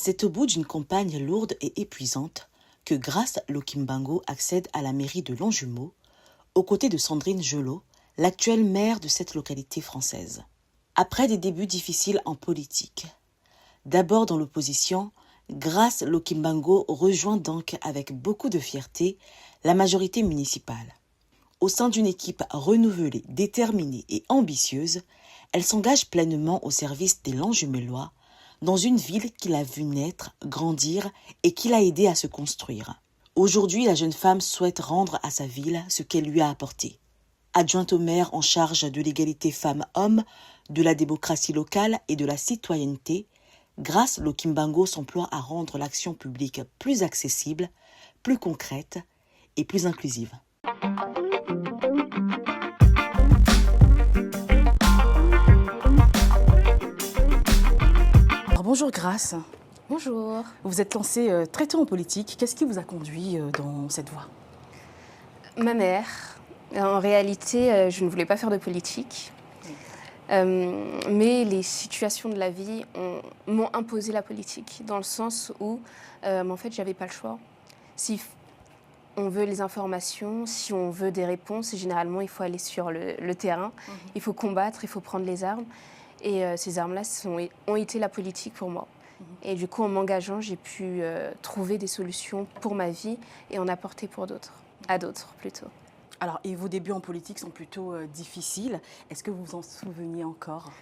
C'est au bout d'une campagne lourde et épuisante que Grace Lokimbango accède à la mairie de Longjumeau, aux côtés de Sandrine Gelot, l'actuelle maire de cette localité française. Après des débuts difficiles en politique, d'abord dans l'opposition, Grace Lokimbango rejoint donc avec beaucoup de fierté la majorité municipale. Au sein d'une équipe renouvelée, déterminée et ambitieuse, elle s'engage pleinement au service des Longjumellois, dans une ville qu'il a vue naître, grandir et qu'il a aidé à se construire. Aujourd'hui, la jeune femme souhaite rendre à sa ville ce qu'elle lui a apporté. Adjointe au maire en charge de l'égalité femmes-hommes, de la démocratie locale et de la citoyenneté, Grace Lokimbango s'emploie à rendre l'action publique plus accessible, plus concrète et plus inclusive. Alors, bonjour Grace. Bonjour. Vous êtes lancée très tôt en politique. Qu'est-ce qui vous a conduit dans cette voie? Ma mère. En réalité, je ne voulais pas faire de politique. Mais les situations de la vie m'ont imposé la politique, dans le sens où, en fait, j'avais pas le choix. Si on veut les informations, si on veut des réponses, généralement, il faut aller sur le terrain, il faut combattre, il faut prendre les armes. Et ces armes-là ont été la politique pour moi. Et du coup, en m'engageant, j'ai pu trouver des solutions pour ma vie et en apporter à d'autres plutôt. Alors, et vos débuts en politique sont plutôt difficiles. Est-ce que vous vous en souveniez encore?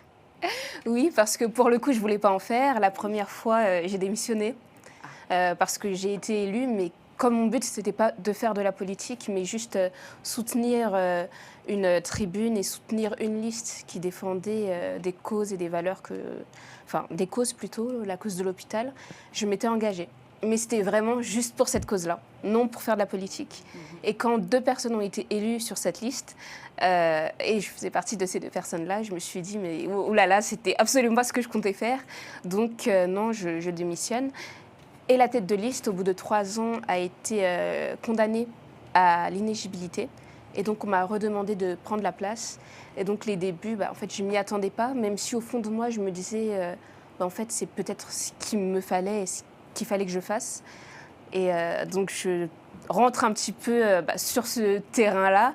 Oui, parce que pour le coup, je ne voulais pas en faire. La première fois, j'ai démissionné parce que j'ai été élue, mais comme mon but, ce n'était pas de faire de la politique, mais juste soutenir une tribune et soutenir une liste qui défendait des causes et des valeurs des causes plutôt, la cause de l'hôpital, je m'étais engagée. Mais c'était vraiment juste pour cette cause-là, non pour faire de la politique. Et quand 2 personnes ont été élues sur cette liste, et je faisais partie de ces 2 personnes-là, je me suis dit, mais oulala, c'était absolument pas ce que je comptais faire. Donc non, je démissionne. Et la tête de liste, au bout de 3 ans, a été condamnée à l'inéligibilité. Et donc, on m'a redemandé de prendre la place. Et donc, les débuts, en fait, je ne m'y attendais pas, même si au fond de moi, je me disais, en fait, c'est peut-être ce qu'il me fallait et ce qu'il fallait que je fasse. Et donc, je rentre un petit peu sur ce terrain-là,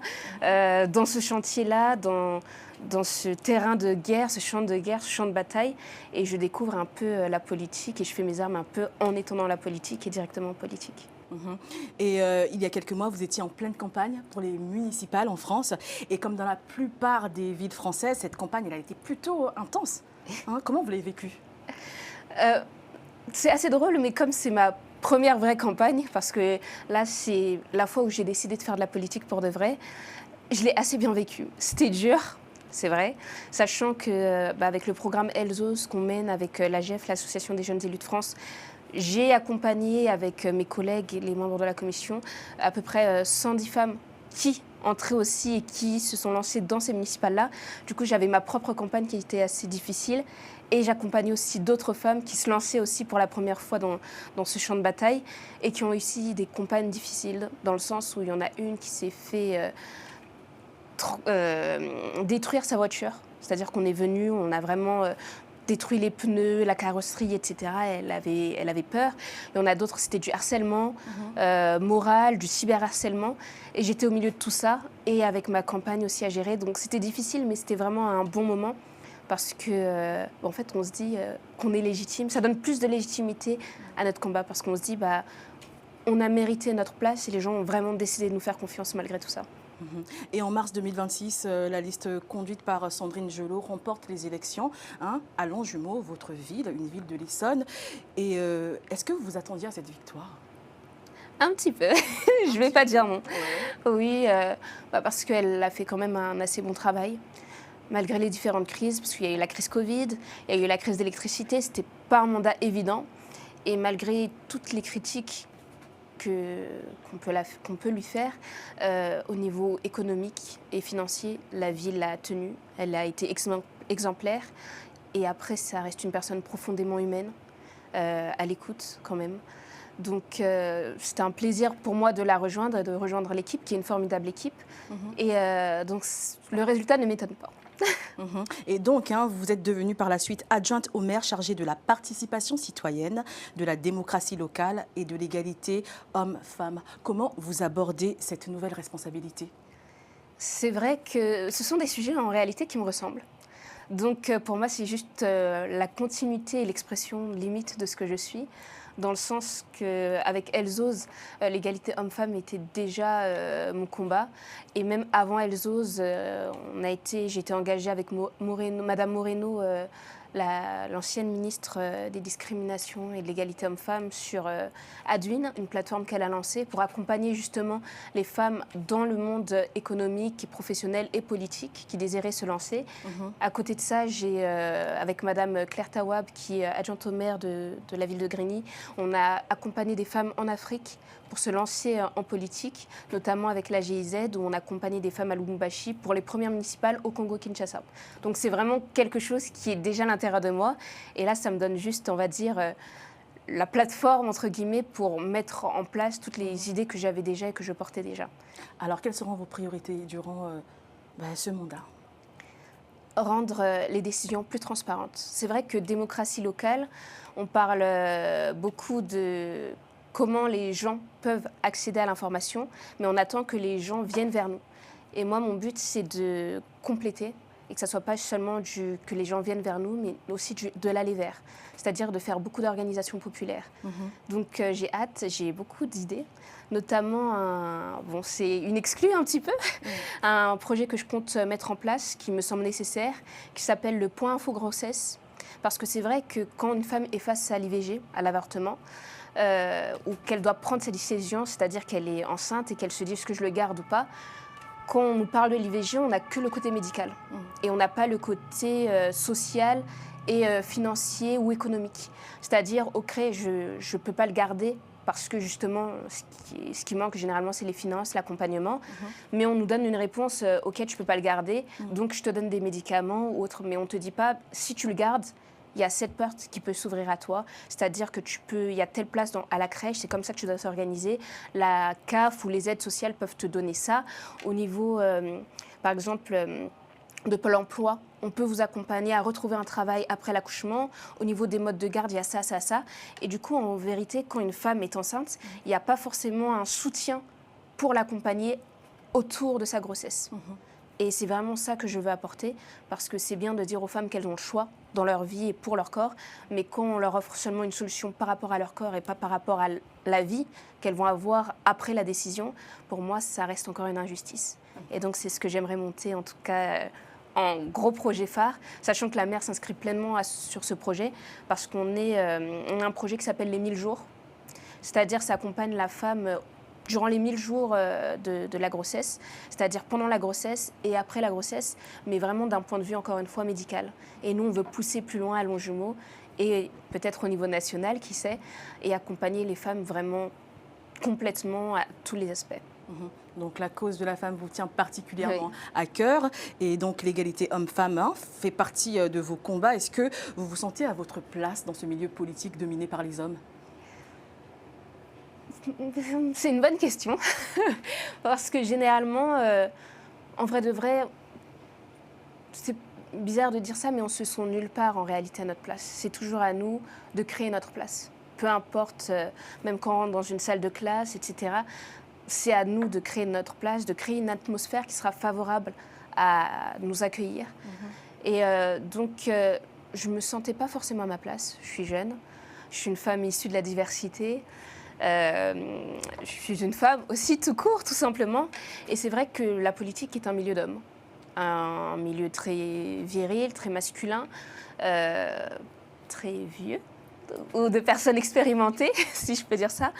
dans ce chantier-là, dans ce terrain de guerre, ce champ de bataille. Et je découvre un peu la politique et je fais mes armes un peu en étant dans la politique et directement en politique. Et il y a quelques mois, vous étiez en pleine campagne pour les municipales en France. Et comme dans la plupart des villes françaises, cette campagne elle a été plutôt intense. Comment vous l'avez vécue? C'est assez drôle, mais comme c'est ma première vraie campagne, parce que là, c'est la fois où j'ai décidé de faire de la politique pour de vrai, je l'ai assez bien vécu. C'était dur, c'est vrai, sachant que avec le programme ELSOS qu'on mène avec l'AGF, l'Association des jeunes élus de France, j'ai accompagné avec mes collègues et les membres de la commission à peu près 110 femmes qui entraient aussi et qui se sont lancées dans ces municipales-là. Du coup, j'avais ma propre campagne qui était assez difficile et j'accompagnais aussi d'autres femmes qui se lançaient aussi pour la première fois dans ce champ de bataille et qui ont aussi des campagnes difficiles, dans le sens où il y en a une qui s'est fait détruire sa voiture. C'est-à-dire qu'on est venu, on a vraiment détruit les pneus, la carrosserie, etc. Elle avait peur. Il y en a d'autres, c'était du harcèlement moral, du cyberharcèlement. Et j'étais au milieu de tout ça, et avec ma campagne aussi à gérer. Donc c'était difficile, mais c'était vraiment un bon moment. Parce que, en fait, on se dit qu'on est légitime. Ça donne plus de légitimité à notre combat, parce qu'on se dit, on a mérité notre place, et les gens ont vraiment décidé de nous faire confiance malgré tout ça. Et en mars 2026, la liste conduite par Sandrine Gelot remporte les élections à Longjumeau, votre ville, une ville de l'Essonne. Et est-ce que vous vous attendiez à cette victoire? Un petit peu, je ne vais pas dire non. Ouais. Oui, parce qu'elle a fait quand même un assez bon travail, malgré les différentes crises, parce qu'il y a eu la crise Covid, il y a eu la crise d'électricité, ce n'était pas un mandat évident. Et malgré toutes les critiques qu'on peut lui faire, au niveau économique et financier, la ville l'a tenue, elle a été exemplaire. Et après, ça reste une personne profondément humaine, à l'écoute quand même. Donc c'était un plaisir pour moi de la rejoindre et de rejoindre l'équipe, qui est une formidable équipe. Et donc le résultat ne m'étonne pas. Et donc, vous êtes devenue par la suite adjointe au maire chargée de la participation citoyenne, de la démocratie locale et de l'égalité hommes-femmes. Comment vous abordez cette nouvelle responsabilité? C'est vrai que ce sont des sujets en réalité qui me ressemblent. Donc pour moi, c'est juste la continuité et l'expression limite de ce que je suis, dans le sens qu'avec Elles osent, l'égalité homme-femme était déjà mon combat. Et même avant Elles osent, j'ai été engagée avec Madame Moreno, l'ancienne ministre des discriminations et de l'égalité homme-femme, sur Adwin, une plateforme qu'elle a lancée pour accompagner justement les femmes dans le monde économique, professionnel et politique qui désiraient se lancer. À côté de ça, j'ai, avec Madame Claire Tawab, qui est adjointe au maire de la ville de Grigny, on a accompagné des femmes en Afrique pour se lancer en politique, notamment avec la GIZ, où on a accompagné des femmes à Lubumbashi pour les premières municipales au Congo-Kinshasa. Donc c'est vraiment quelque chose qui est déjà à l'intérieur de moi. Et là, ça me donne juste, on va dire, la plateforme, entre guillemets, pour mettre en place toutes les idées que j'avais déjà et que je portais déjà. Alors, quelles seront vos priorités durant ce mandat? Rendre les décisions plus transparentes. C'est vrai que démocratie locale, on parle beaucoup de comment les gens peuvent accéder à l'information, mais on attend que les gens viennent vers nous. Et moi, mon but, c'est de compléter et que ce ne soit pas seulement que les gens viennent vers nous, mais aussi de l'aller vers, c'est-à-dire de faire beaucoup d'organisations populaires. Donc j'ai hâte, j'ai beaucoup d'idées, notamment, c'est une exclue un petit peu, un projet que je compte mettre en place qui me semble nécessaire, qui s'appelle le point info grossesse. Parce que c'est vrai que quand une femme est face à l'IVG, à l'avortement, ou qu'elle doit prendre sa décision, c'est-à-dire qu'elle est enceinte et qu'elle se dit est-ce que je le garde ou pas, quand on nous parle de l'IVG, on n'a que le côté médical et on n'a pas le côté social et financier ou économique. C'est-à-dire, ok, je ne peux pas le garder parce que justement, ce qui manque généralement, c'est les finances, l'accompagnement. Mais on nous donne une réponse, ok, tu ne peux pas le garder, donc je te donne des médicaments ou autre. Mais on ne te dit pas, si tu le gardes, il y a cette porte qui peut s'ouvrir à toi, c'est-à-dire que il y a telle place à la crèche, c'est comme ça que tu dois s'organiser. La CAF ou les aides sociales peuvent te donner ça. Au niveau, par exemple, de Pôle emploi, on peut vous accompagner à retrouver un travail après l'accouchement. Au niveau des modes de garde, il y a ça, ça, ça. Et du coup, en vérité, quand une femme est enceinte, il n'y a pas forcément un soutien pour l'accompagner autour de sa grossesse. Et c'est vraiment ça que je veux apporter, parce que c'est bien de dire aux femmes qu'elles ont le choix dans leur vie et pour leur corps, mais quand on leur offre seulement une solution par rapport à leur corps et pas par rapport à la vie qu'elles vont avoir après la décision, pour moi, ça reste encore une injustice. Et donc, c'est ce que j'aimerais monter, en tout cas, en gros projet phare, sachant que la maire s'inscrit pleinement sur ce projet, parce qu'on a un projet qui s'appelle les 1000 jours, c'est-à-dire ça accompagne la femme durant les 1000 jours de la grossesse, c'est-à-dire pendant la grossesse et après la grossesse, mais vraiment d'un point de vue, encore une fois, médical. Et nous, on veut pousser plus loin à Longjumeau et peut-être au niveau national, qui sait, et accompagner les femmes vraiment complètement à tous les aspects. Donc la cause de la femme vous tient particulièrement à cœur et donc l'égalité homme-femme fait partie de vos combats. Est-ce que vous vous sentez à votre place dans ce milieu politique dominé par les hommes? C'est une bonne question, parce que généralement, en vrai de vrai, c'est bizarre de dire ça, mais on se sent nulle part en réalité à notre place. C'est toujours à nous de créer notre place. Peu importe, même quand on rentre dans une salle de classe, etc., c'est à nous de créer notre place, de créer une atmosphère qui sera favorable à nous accueillir. Et donc, je ne me sentais pas forcément à ma place. Je suis jeune, je suis une femme issue de la diversité. Je suis une femme aussi tout court, tout simplement. Et c'est vrai que la politique est un milieu d'hommes. Un milieu très viril, très masculin, très vieux, ou de personnes expérimentées, si je peux dire ça.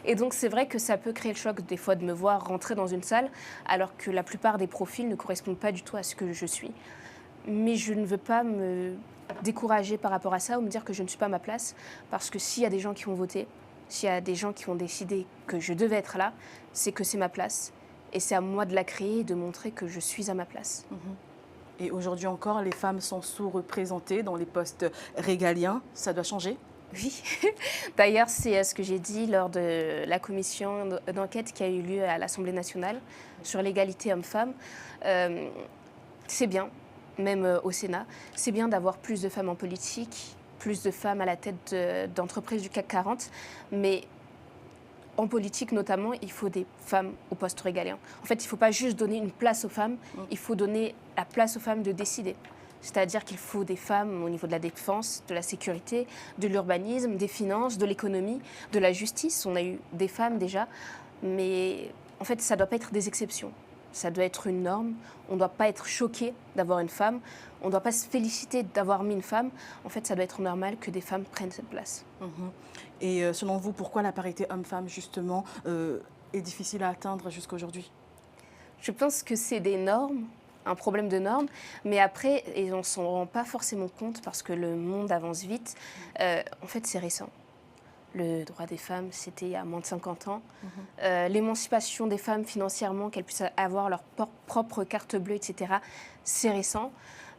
Et donc c'est vrai que ça peut créer le choc des fois de me voir rentrer dans une salle, alors que la plupart des profils ne correspondent pas du tout à ce que je suis. Mais je ne veux pas me décourager par rapport à ça ou me dire que je ne suis pas à ma place, parce que s'il y a des gens qui ont voté, s'il y a des gens qui ont décidé que je devais être là, c'est que c'est ma place. Et c'est à moi de la créer et de montrer que je suis à ma place. Et aujourd'hui encore, les femmes sont sous-représentées dans les postes régaliens. Ça doit changer? Oui. D'ailleurs, c'est ce que j'ai dit lors de la commission d'enquête qui a eu lieu à l'Assemblée nationale sur l'égalité homme-femme. C'est bien. même au Sénat. C'est bien d'avoir plus de femmes en politique, plus de femmes à la tête d'entreprises du CAC 40, mais en politique notamment, il faut des femmes au poste régalien. En fait, il ne faut pas juste donner une place aux femmes, il faut donner la place aux femmes de décider. C'est-à-dire qu'il faut des femmes au niveau de la défense, de la sécurité, de l'urbanisme, des finances, de l'économie, de la justice. On a eu des femmes déjà, mais en fait, ça ne doit pas être des exceptions. Ça doit être une norme. On ne doit pas être choqué d'avoir une femme. On ne doit pas se féliciter d'avoir mis une femme. En fait, ça doit être normal que des femmes prennent cette place. Et selon vous, pourquoi la parité homme-femme, justement, est difficile à atteindre jusqu'à aujourd'hui? Je pense que c'est des normes, un problème de normes, mais après, et on ne s'en rend pas forcément compte parce que le monde avance vite, en fait, c'est récent. Le droit des femmes, c'était il y a moins de 50 ans. L'émancipation des femmes financièrement, qu'elles puissent avoir leur propre carte bleue, etc., c'est récent.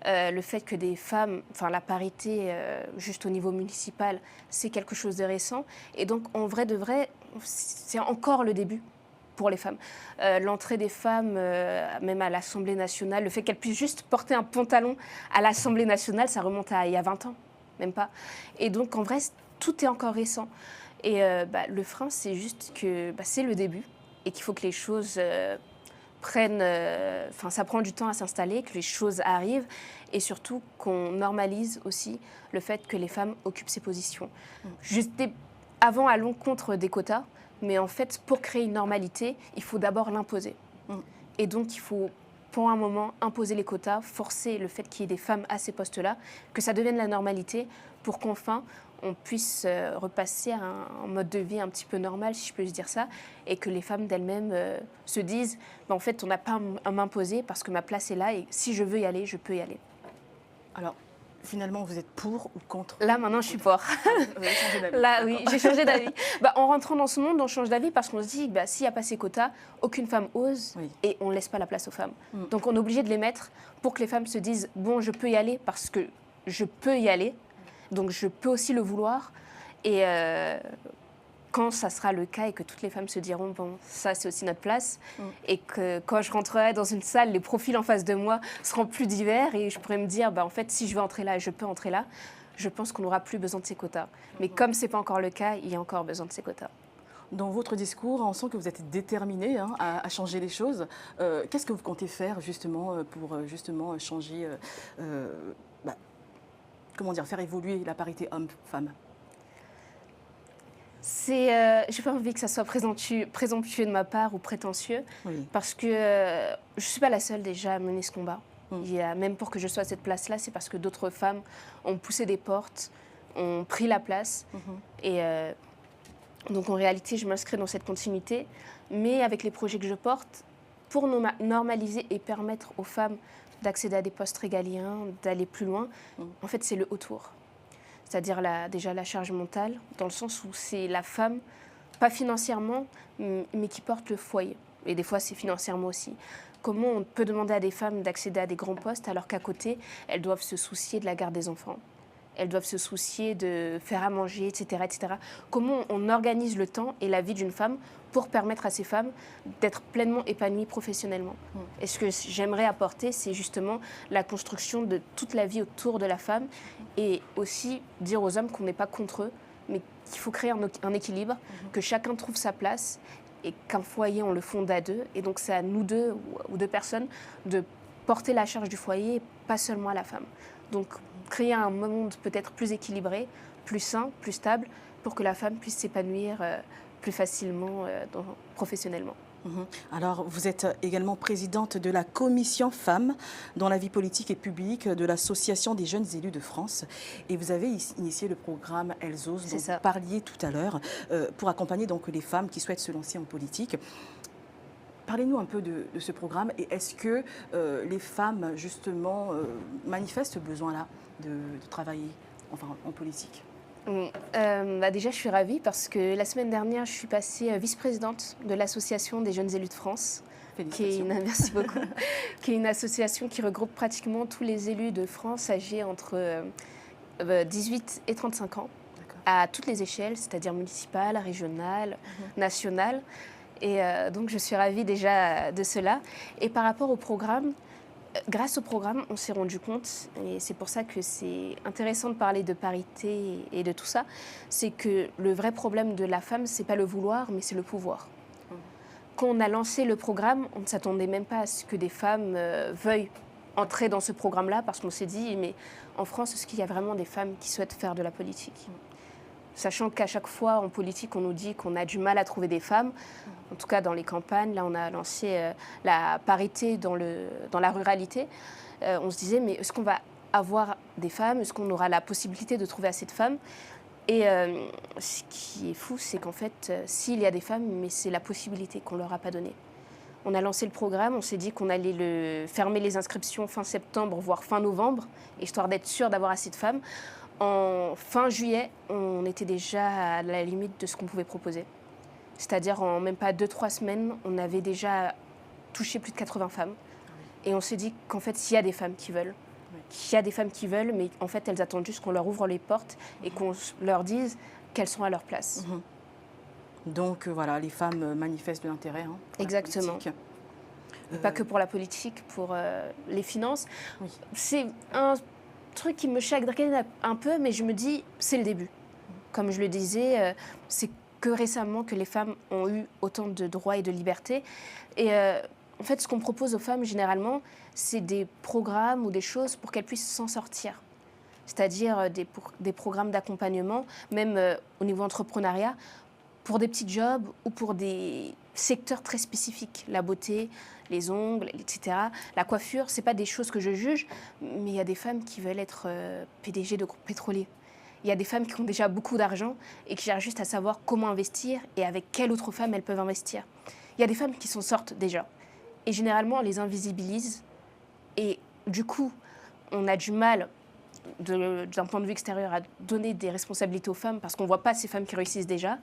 Le fait que des femmes, enfin la parité juste au niveau municipal, c'est quelque chose de récent. Et donc, en vrai de vrai, c'est encore le début pour les femmes. L'entrée des femmes, même à l'Assemblée nationale, le fait qu'elles puissent juste porter un pantalon à l'Assemblée nationale, ça remonte à il y a 20 ans, même pas. Et donc, en vrai, tout est encore récent. Et le frein, c'est juste que c'est le début et qu'il faut que les choses ça prend du temps à s'installer, que les choses arrivent et surtout qu'on normalise aussi le fait que les femmes occupent ces positions. J'étais avant à l'encontre des quotas, mais en fait, pour créer une normalité, il faut d'abord l'imposer. Et donc, il faut, pour un moment, imposer les quotas, forcer le fait qu'il y ait des femmes à ces postes-là, que ça devienne la normalité pour qu'enfin, on puisse repasser à un mode de vie un petit peu normal, si je peux dire ça, et que les femmes d'elles-mêmes se disent en fait, on n'a pas à m'imposer parce que ma place est là et si je veux y aller, je peux y aller. Alors, finalement, vous êtes pour ou contre? Là, maintenant, je suis pour. Vous avez changé d'avis? Là, oui, j'ai changé d'avis. En rentrant dans ce monde, on change d'avis parce qu'on se dit s'il n'y a pas ces quotas, aucune femme ose et on ne laisse pas la place aux femmes. Donc, on est obligé de les mettre pour que les femmes se disent bon, je peux y aller parce que je peux y aller. Donc, je peux aussi le vouloir. Et quand ça sera le cas et que toutes les femmes se diront bon, ça, c'est aussi notre place. Et que quand je rentrerai dans une salle, les profils en face de moi seront plus divers et je pourrais me dire en fait, si je veux entrer là, je peux entrer là. Je pense qu'on n'aura plus besoin de ces quotas. Mais comme ce n'est pas encore le cas, il y a encore besoin de ces quotas. Dans votre discours, on sent que vous êtes déterminé à changer les choses. Qu'est-ce que vous comptez faire justement pour changer, faire évoluer la parité homme-femme? J'ai pas envie que ça soit présomptueux de ma part ou prétentieux, parce que je ne suis pas la seule déjà à mener ce combat. Même pour que je sois à cette place-là, c'est parce que d'autres femmes ont poussé des portes, ont pris la place. Et donc en réalité, je m'inscris dans cette continuité, mais avec les projets que je porte, pour normaliser et permettre aux femmes d'accéder à des postes régaliens, d'aller plus loin, en fait, c'est le autour. C'est-à-dire déjà la charge mentale, dans le sens où c'est la femme, pas financièrement, mais qui porte le foyer. Et des fois, c'est financièrement aussi. Comment on peut demander à des femmes d'accéder à des grands postes alors qu'à côté, elles doivent se soucier de la garde des enfants, elles doivent se soucier de faire à manger, etc., etc. Comment on organise le temps et la vie d'une femme pour permettre à ces femmes d'être pleinement épanouies professionnellement. Et ce que j'aimerais apporter, c'est justement la construction de toute la vie autour de la femme et aussi dire aux hommes qu'on n'est pas contre eux, mais qu'il faut créer un équilibre, que chacun trouve sa place et qu'un foyer, on le fonde à deux. Et donc, c'est à nous deux ou deux personnes de porter la charge du foyer, pas seulement à la femme. Donc, créer un monde peut-être plus équilibré, plus sain, plus stable, pour que la femme puisse s'épanouir plus facilement professionnellement. Alors, vous êtes également présidente de la commission femmes dans la vie politique et publique de l'Association des jeunes élus de France. Et vous avez initié le programme Elles osent, dont vous parliez tout à l'heure, pour accompagner donc les femmes qui souhaitent se lancer en politique. Parlez-nous un peu de ce programme et est-ce que les femmes, justement, manifestent ce besoin-là de travailler en politique? Déjà, je suis ravie parce que la semaine dernière, je suis passée vice-présidente de l'Association des jeunes élus de France, merci beaucoup, qui est une association qui regroupe pratiquement tous les élus de France âgés entre 18 et 35 ans, à toutes les échelles, c'est-à-dire municipale, régionale, nationale. Et donc, je suis ravie déjà de cela. Et par rapport au programme, Grâce au programme, on s'est rendu compte, et c'est pour ça que c'est intéressant de parler de parité et de tout ça, c'est que le vrai problème de la femme, c'est pas le vouloir, mais c'est le pouvoir. Quand on a lancé le programme, on ne s'attendait même pas à ce que des femmes veuillent entrer dans ce programme-là, parce qu'on s'est dit, mais en France, est-ce qu'il y a vraiment des femmes qui souhaitent faire de la politique ? Sachant qu'à chaque fois, en politique, on nous dit qu'on a du mal à trouver des femmes. En tout cas, dans les campagnes, là, on a lancé la parité dans la ruralité. On se disait, mais est-ce qu'on va avoir des femmes ? Est-ce qu'on aura la possibilité de trouver assez de femmes ? Et ce qui est fou, c'est qu'en fait, s'il y a des femmes, mais c'est la possibilité qu'on ne leur a pas donnée. On a lancé le programme, on s'est dit qu'on allait fermer les inscriptions fin septembre, voire fin novembre, histoire d'être sûr d'avoir assez de femmes. En fin juillet, on était déjà à la limite de ce qu'on pouvait proposer. C'est-à-dire en même pas 2-3 semaines, on avait déjà touché plus de 80 femmes. Et on s'est dit qu'en fait, s'il y a des femmes qui veulent, mais en fait, elles attendent juste qu'on leur ouvre les portes et qu'on leur dise qu'elles sont à leur place. Donc voilà, les femmes manifestent de l'intérêt. Exactement. Pas que pour la politique, pour les finances. Oui. C'est un truc qui me chagrine un peu, mais je me dis, c'est le début. Comme je le disais, c'est que récemment que les femmes ont eu autant de droits et de libertés. Et en fait, ce qu'on propose aux femmes, généralement, c'est des programmes ou des choses pour qu'elles puissent s'en sortir. C'est-à-dire des programmes d'accompagnement, même au niveau entrepreneuriat, pour des petits jobs ou pour des secteurs très spécifiques. La beauté, les ongles, etc. La coiffure, ce n'est pas des choses que je juge, mais il y a des femmes qui veulent être PDG de groupes pétroliers. Il y a des femmes qui ont déjà beaucoup d'argent et qui cherchent juste à savoir comment investir et avec quelle autre femme elles peuvent investir. Il y a des femmes qui s'en sortent déjà. Et généralement, on les invisibilise. Et du coup, on a du mal, d'un point de vue extérieur, à donner des responsabilités aux femmes parce qu'on ne voit pas ces femmes qui réussissent déjà.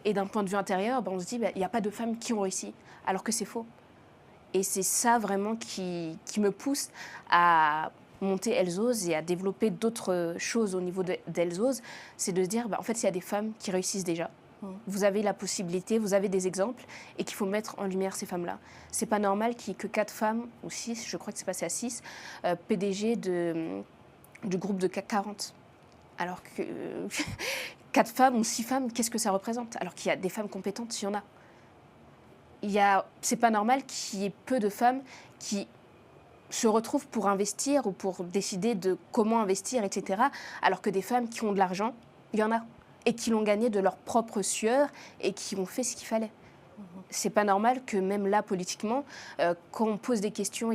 Et d'un point de vue intérieur, on se dit il n'y a pas de femmes qui ont réussi, alors que c'est faux. Et c'est ça vraiment qui me pousse à monter Elles osent et à développer d'autres choses au niveau d'Elles osent. C'est de se dire, en fait, il y a des femmes qui réussissent déjà. Vous avez la possibilité, vous avez des exemples et qu'il faut mettre en lumière ces femmes-là. C'est pas normal qu'il n'y ait que 4 femmes, ou 6, je crois que c'est passé à 6, PDG du groupe de CAC 40. Alors que 4 femmes ou 6 femmes, qu'est-ce que ça représente ? Alors qu'il y a des femmes compétentes, il y en a. C'est pas normal qu'il y ait peu de femmes qui se retrouvent pour investir ou pour décider de comment investir, etc. Alors que des femmes qui ont de l'argent, il y en a. Et qui l'ont gagné de leur propre sueur et qui ont fait ce qu'il fallait. C'est pas normal que même là, politiquement, quand on pose des questions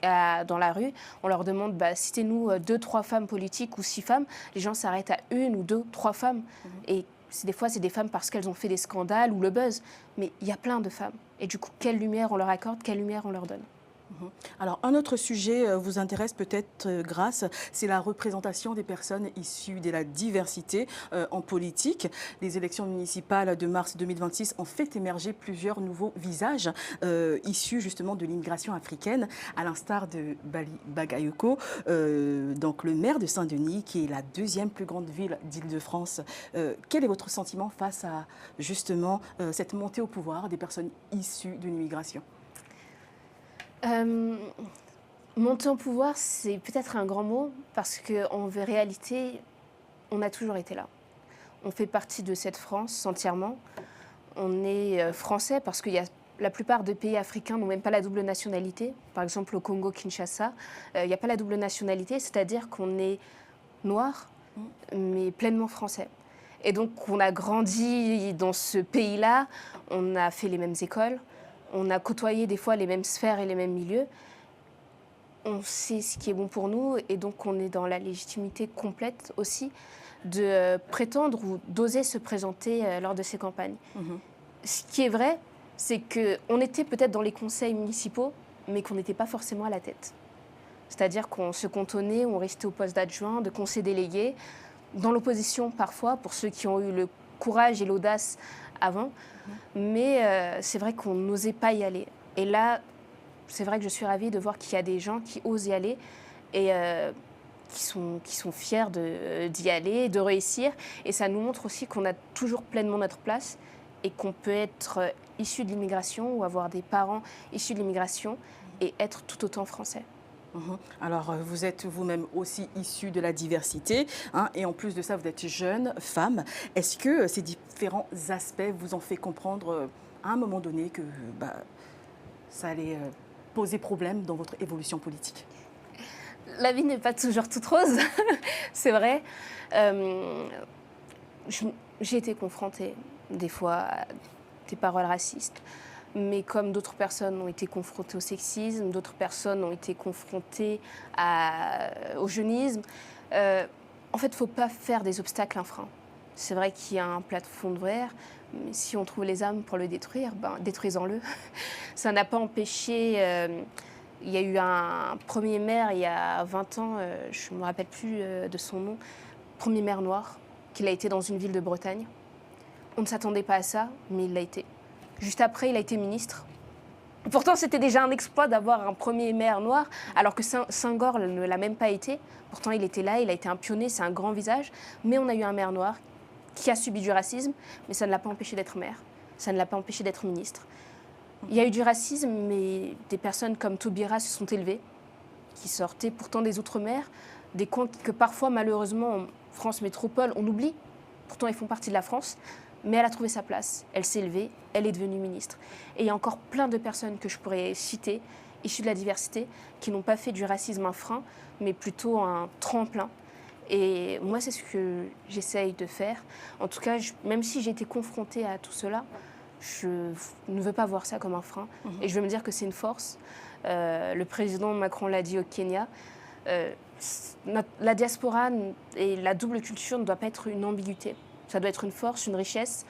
dans la rue, on leur demande citez-nous 2-3 femmes politiques ou 6 femmes. Les gens s'arrêtent à 1 ou 2, 3 femmes. Et des fois, c'est des femmes parce qu'elles ont fait des scandales ou le buzz. Mais il y a plein de femmes. Et du coup, quelle lumière on leur accorde, quelle lumière on leur donne ? Alors, un autre sujet vous intéresse peut-être, Grâce, c'est la représentation des personnes issues de la diversité en politique. Les élections municipales de mars 2026 ont fait émerger plusieurs nouveaux visages issus justement de l'immigration africaine, à l'instar de Bali Bagayoko, donc le maire de Saint-Denis, qui est la 2e plus grande ville d'Île-de-France. Quel est votre sentiment face à justement cette montée au pouvoir des personnes issues de l'immigration ? Monter au pouvoir, c'est peut-être un grand mot, parce qu'en réalité, on a toujours été là. On fait partie de cette France entièrement. On est français parce que la plupart des pays africains n'ont même pas la double nationalité. Par exemple, au Congo, Kinshasa, il n'y a pas la double nationalité, c'est-à-dire qu'on est noir, mais pleinement français. Et donc, on a grandi dans ce pays-là, on a fait les mêmes écoles, on a côtoyé des fois les mêmes sphères et les mêmes milieux. On sait ce qui est bon pour nous et donc on est dans la légitimité complète aussi de prétendre ou d'oser se présenter lors de ces campagnes. Ce qui est vrai, c'est qu'on était peut-être dans les conseils municipaux, mais qu'on n'était pas forcément à la tête. C'est-à-dire qu'on se cantonnait, on restait au poste d'adjoint, de conseiller délégué, dans l'opposition parfois, pour ceux qui ont eu le courage et l'audace avant. Mais c'est vrai qu'on n'osait pas y aller. Et là, c'est vrai que je suis ravie de voir qu'il y a des gens qui osent y aller et qui sont fiers d'y aller, de réussir. Et ça nous montre aussi qu'on a toujours pleinement notre place et qu'on peut être issu de l'immigration ou avoir des parents issus de l'immigration et être tout autant français. Alors, vous êtes vous-même aussi issue de la diversité, hein, et en plus de ça, vous êtes jeune, femme. Est-ce que ces différents aspects vous ont fait comprendre à un moment donné que ça allait poser problème dans votre évolution politique? La vie n'est pas toujours toute rose, c'est vrai. Euh, j'ai été confrontée des fois à des paroles racistes, mais comme d'autres personnes ont été confrontées au sexisme, d'autres personnes ont été confrontées au jeunisme, en fait, il ne faut pas faire des obstacles un frein. C'est vrai qu'il y a un plafond de verre, mais si on trouve les âmes pour le détruire, détruisons-le. Ça n'a pas empêché... il y a eu un premier maire il y a 20 ans, je ne me rappelle plus de son nom, premier maire noir, qu'il a été dans une ville de Bretagne. On ne s'attendait pas à ça, mais il l'a été. Juste après, il a été ministre. Pourtant, c'était déjà un exploit d'avoir un premier maire noir, alors que Senghor ne l'a même pas été. Pourtant, il était là, il a été un pionnier, c'est un grand visage. Mais on a eu un maire noir qui a subi du racisme, mais ça ne l'a pas empêché d'être maire. Ça ne l'a pas empêché d'être ministre. Il y a eu du racisme, mais des personnes comme Taubira se sont élevées, qui sortaient pourtant des Outre-mer, des coins que parfois, malheureusement, en France métropole, on oublie. Pourtant, ils font partie de la France. Mais elle a trouvé sa place, elle s'est élevée, elle est devenue ministre. Et il y a encore plein de personnes que je pourrais citer, issues de la diversité, qui n'ont pas fait du racisme un frein, mais plutôt un tremplin. Et moi, c'est ce que j'essaye de faire. En tout cas, même si j'ai été confrontée à tout cela, je ne veux pas voir ça comme un frein. Et je veux me dire que c'est une force. Le président Macron l'a dit au Kenya. La diaspora et la double culture ne doit pas être une ambiguïté. Ça doit être une force, une richesse,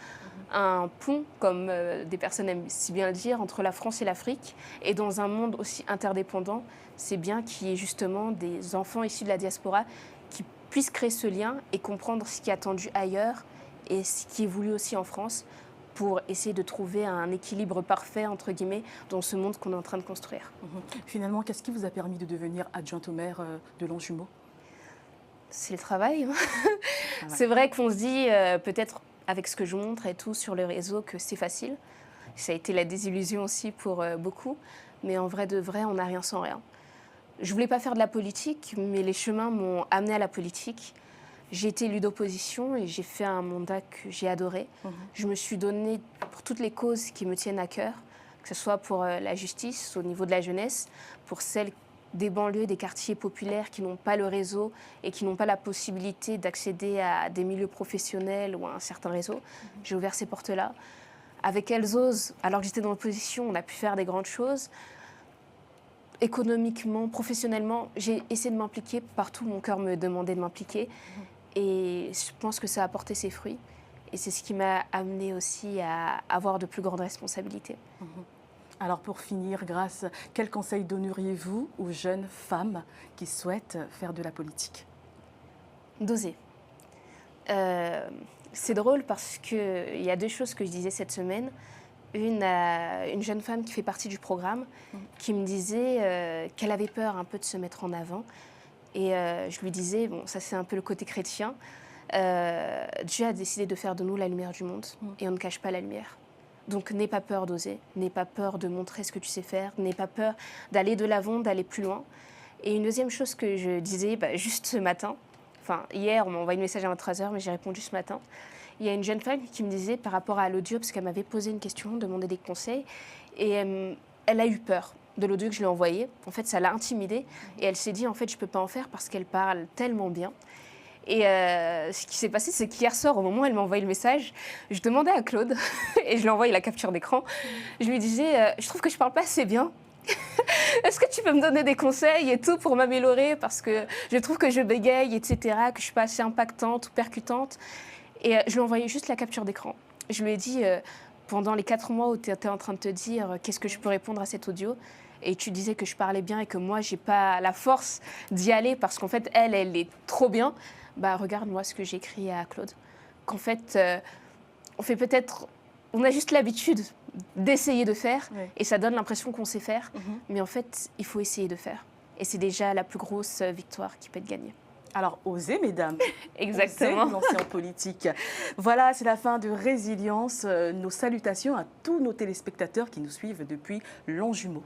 un pont, comme des personnes aiment si bien le dire, entre la France et l'Afrique. Et dans un monde aussi interdépendant, c'est bien qu'il y ait justement des enfants issus de la diaspora qui puissent créer ce lien et comprendre ce qui est attendu ailleurs et ce qui est voulu aussi en France pour essayer de trouver un équilibre parfait, entre guillemets, dans ce monde qu'on est en train de construire. Finalement, qu'est-ce qui vous a permis de devenir adjointe au maire de Longjumeau? C'est le travail. C'est vrai qu'on se dit, peut-être avec ce que je montre et tout sur le réseau, que c'est facile. Ça a été la désillusion aussi pour beaucoup. Mais en vrai de vrai, on n'a rien sans rien. Je ne voulais pas faire de la politique, mais les chemins m'ont amené à la politique. J'ai été élue d'opposition et j'ai fait un mandat que j'ai adoré. Je me suis donnée pour toutes les causes qui me tiennent à cœur, que ce soit pour la justice au niveau de la jeunesse, pour celles des banlieues, des quartiers populaires qui n'ont pas le réseau et qui n'ont pas la possibilité d'accéder à des milieux professionnels ou à un certain réseau. J'ai ouvert ces portes-là. Avec Elles osent, alors que j'étais dans l'opposition, on a pu faire des grandes choses. Économiquement, professionnellement, j'ai essayé de m'impliquer partout où mon cœur me demandait de m'impliquer. Et je pense que ça a porté ses fruits. Et c'est ce qui m'a amenée aussi à avoir de plus grandes responsabilités. Alors pour finir, Grace, quel conseil donneriez-vous aux jeunes femmes qui souhaitent faire de la politique? D'oser. C'est drôle parce qu'il y a deux choses que je disais cette semaine. Une jeune femme qui fait partie du programme qui me disait qu'elle avait peur un peu de se mettre en avant. Et je lui disais, bon, ça c'est un peu le côté chrétien, Dieu a décidé de faire de nous la lumière du monde et on ne cache pas la lumière. Donc n'aie pas peur d'oser, n'aie pas peur de montrer ce que tu sais faire, n'aie pas peur d'aller de l'avant, d'aller plus loin. Et une deuxième chose que je disais juste ce matin, enfin hier on m'a envoyé un message à 23h mais j'ai répondu ce matin, il y a une jeune femme qui me disait par rapport à l'audio, parce qu'elle m'avait posé une question, demandé des conseils, et elle a eu peur de l'audio que je lui ai envoyé. En fait ça l'a intimidée et elle s'est dit en fait je ne peux pas en faire parce qu'elle parle tellement bien. Et ce qui s'est passé, c'est qu'hier soir, au moment où elle m'a envoyé le message, je demandais à Claude, et je lui ai envoyé la capture d'écran, je lui disais, je trouve que je parle pas assez bien. Est-ce que tu peux me donner des conseils et tout pour m'améliorer? Parce que je trouve que je bégaye, etc., que je ne suis pas assez impactante ou percutante. Et je lui ai envoyé juste la capture d'écran. Je lui ai dit, pendant les 4 mois où tu étais en train de te dire qu'est-ce que je peux répondre à cet audio, et tu disais que je parlais bien et que moi, j'ai pas la force d'y aller parce qu'en fait, elle est trop bien. Bah, regarde-moi ce que j'ai écrit à Claude. Qu'en fait, on a juste l'habitude d'essayer de faire et ça donne l'impression qu'on sait faire. Mais en fait, il faut essayer de faire. Et c'est déjà la plus grosse victoire qui peut être gagnée. Alors, osez, mesdames. Exactement. Osez vous lancer en politique. Voilà, c'est la fin de Résilience. Nos salutations à tous nos téléspectateurs qui nous suivent depuis Longjumeau.